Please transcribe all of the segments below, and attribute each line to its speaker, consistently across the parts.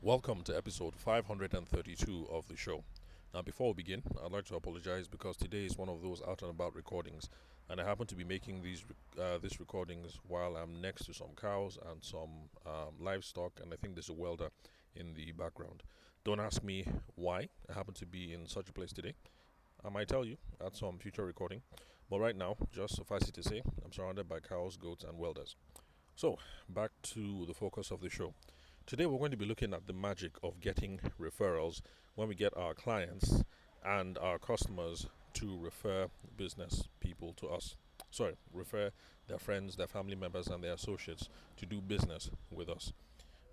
Speaker 1: Welcome to episode 532 of the show. Now, before we begin, I'd like to apologize because today is one of those out and about recordings, and I happen to be making these recordings while I'm next to some cows and some livestock, and I think there's a welder in the background. Don't ask me why I happen to be in such a place today. I might tell you at some future recording, but right now, just suffice it to say, I'm surrounded by cows, goats, and welders. So, back to the focus of the show. Today, we're going to be looking at the magic of getting referrals when we get our clients and our customers to refer business people to us. Sorry, refer their friends, their family members, and their associates to do business with us.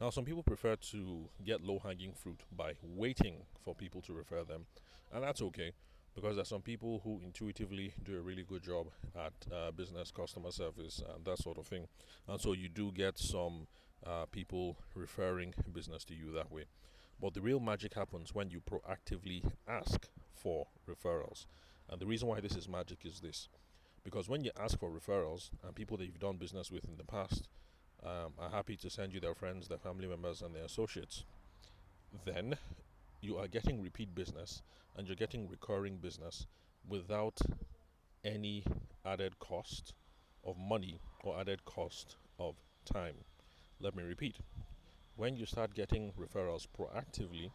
Speaker 1: Now, some people prefer to get low hanging fruit by waiting for people to refer them, and that's okay because there's some people who intuitively do a really good job at business, customer service, and that sort of thing. And so you do get some people referring business to you that way. But the real magic happens when you proactively ask for referrals. And the reason why this is magic is this because when you ask for referrals and people that you've done business with in the past are happy to send you their friends, their family members, and their associates, then you are getting repeat business and you're getting recurring business without any added cost of money or added cost of time. Let me repeat. When you start getting referrals proactively,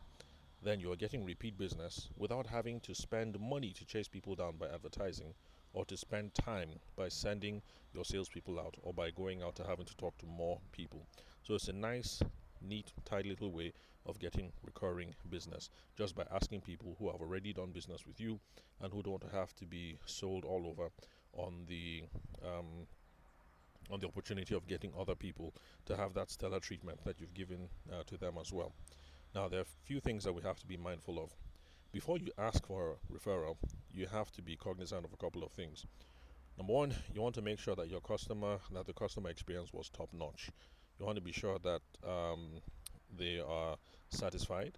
Speaker 1: then you are getting repeat business without having to spend money to chase people down by advertising or to spend time by sending your salespeople out or by going out and having to talk to more people. So it's a nice, neat, tight little way of getting recurring business just by asking people who have already done business with you and who don't have to be sold all over on the um, on the opportunity of getting other people to have that stellar treatment that you've given to them as well. Now, there are a few things that we have to be mindful of. Before you ask for a referral, you have to be cognizant of a couple of things. Number one, you want to make sure that the customer experience was top notch. You want to be sure that they are satisfied,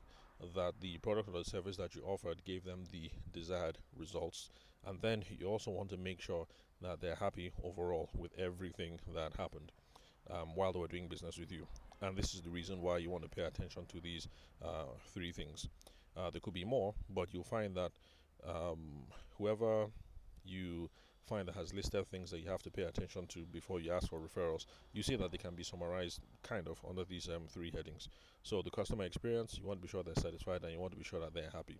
Speaker 1: that the product or the service that you offered gave them the desired results, and then you also want to make sure that they're happy overall with everything that happened while they were doing business with you. And this is the reason why you want to pay attention to these three things. There could be more, but you'll find that whoever you find that has listed things that you have to pay attention to before you ask for referrals, you see that they can be summarized kind of under these three headings. So the customer experience, you want to be sure they're satisfied and you want to be sure that they're happy.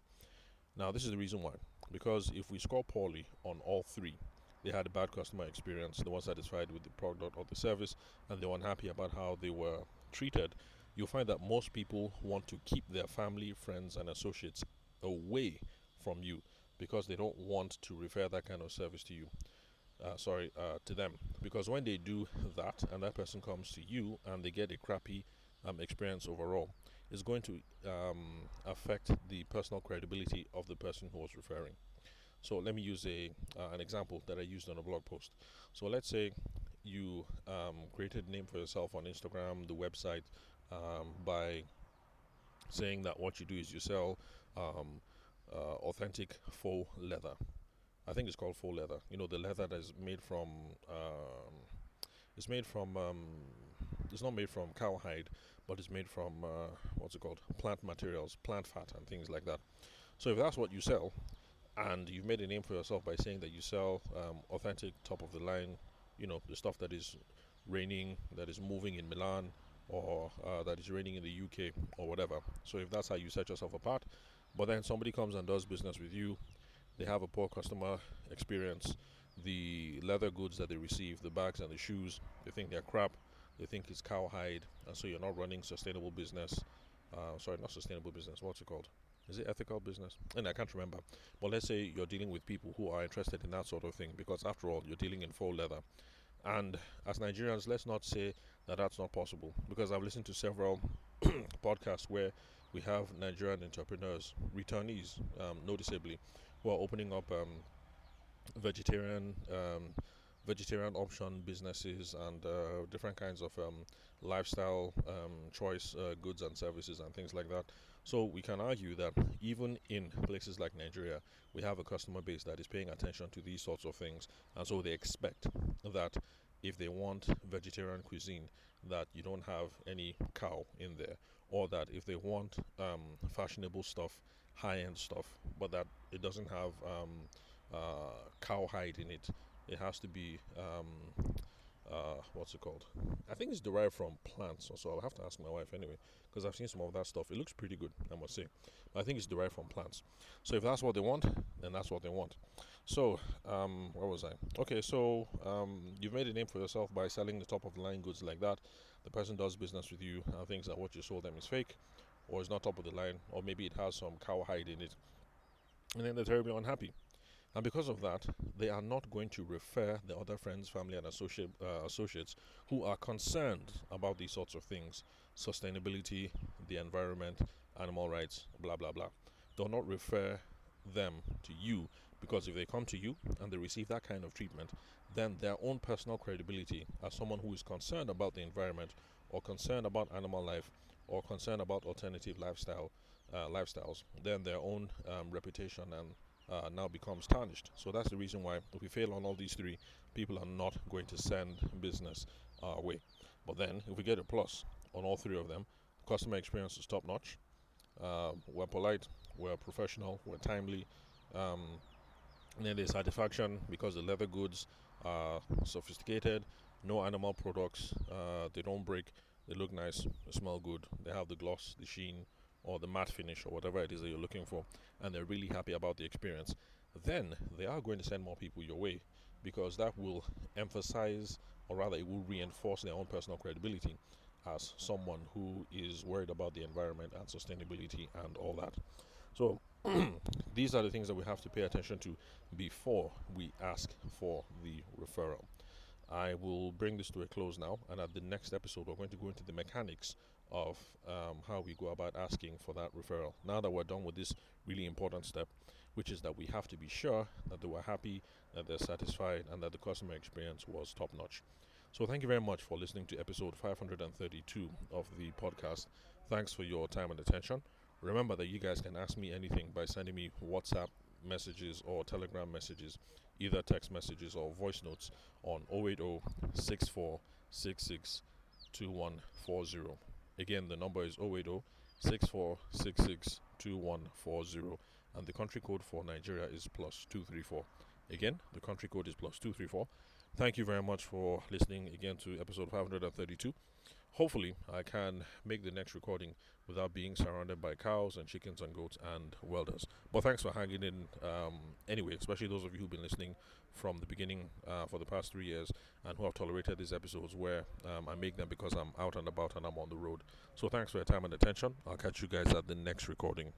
Speaker 1: Now, this is the reason why. Because if we score poorly on all three, they had a bad customer experience, they weren't satisfied with the product or the service, and they were unhappy about how they were treated, you'll find that most people want to keep their family, friends, and associates away from you because they don't want to refer that kind of service to you. To them. Because when they do that and that person comes to you and they get a crappy experience overall, it's going to affect the personal credibility of the person who was referring. So let me use an example that I used on a blog post. So let's say you created a name for yourself on Instagram, the website, by saying that what you do is you sell authentic faux leather. I think it's called faux leather. You know, the leather that is made from it's made from it's not made from cowhide, but it's made from what's it called? Plant materials, plant fat, and things like that. So if that's what you sell, and you've made a name for yourself by saying that you sell authentic, top of the line, you know, the stuff that is raining, that is moving in Milan, or that is raining in the UK, or whatever. So if that's how you set yourself apart, but then somebody comes and does business with you, they have a poor customer experience. The leather goods that they receive, the bags and the shoes, they think they're crap. They think it's cowhide, and so you're not running sustainable business. Sorry, not sustainable business. What's it called? Is it ethical business? And I can't remember. But let's say you're dealing with people who are interested in that sort of thing, because after all, you're dealing in faux leather. And as Nigerians, let's not say that that's not possible, because I've listened to several podcasts where we have Nigerian entrepreneurs, returnees, noticeably, who are opening up vegetarian vegetarian option businesses and different kinds of lifestyle choice goods and services and things like that. So we can argue that even in places like Nigeria, we have a customer base that is paying attention to these sorts of things, and so they expect that if they want vegetarian cuisine, that you don't have any cow in there, or that if they want fashionable stuff, high end stuff, but that it doesn't have cow hide in it. It has to be what's it called? I think it's derived from plants, so I'll have to ask my wife anyway, because I've seen some of that stuff. It looks pretty good, I must say. But I think it's derived from plants. So if that's what they want, then that's what they want. So, where was I? Okay, so you've made a name for yourself by selling the top of the line goods like that. The person does business with you and thinks that what you sold them is fake, or it's not top of the line, or maybe it has some cow hide in it, and then they're terribly unhappy. And because of that, they are not going to refer the other friends, family, and associates who are concerned about these sorts of things: sustainability, the environment, animal rights, blah blah blah. Do not refer them to you, because if they come to you and they receive that kind of treatment, then their own personal credibility as someone who is concerned about the environment, or concerned about animal life, or concerned about alternative lifestyles, then their own reputation and now becomes tarnished. So that's the reason why, if we fail on all these three, people are not going to send business our way. But then, if we get a plus on all three of them, customer experience is top notch. We're polite, we're professional, we're timely. Um, and then there's satisfaction because the leather goods are sophisticated, no animal products, they don't break, they look nice, they smell good, they have the gloss, the sheen, or the matte finish, or whatever it is that you're looking for, and they're really happy about the experience. Then they are going to send more people your way, because that will emphasize, or rather, it will reinforce their own personal credibility as someone who is worried about the environment and sustainability and all that. So these are the things that we have to pay attention to before we ask for the referral. I will bring this to a close now, and at the next episode, we're going to go into the mechanics of how we go about asking for that referral. Now that we're done with this really important step, which is that we have to be sure that they were happy, that they're satisfied, and that the customer experience was top notch. So, thank you very much for listening to episode 532 of the podcast. Thanks for your time and attention. Remember that you guys can ask me anything by sending me WhatsApp messages or Telegram messages, either text messages or voice notes, on 080 6466 2140. Again, the number is 080 6466 2140, and the country code for Nigeria is +234. Again, the country code is +234. Thank you very much for listening again to episode 532. Hopefully, I can make the next recording without being surrounded by cows and chickens and goats and welders. But thanks for hanging in anyway, especially those of you who've been listening from the beginning for the past 3 years, and who have tolerated these episodes where I make them because I'm out and about and I'm on the road. So thanks for your time and attention. I'll catch you guys at the next recording.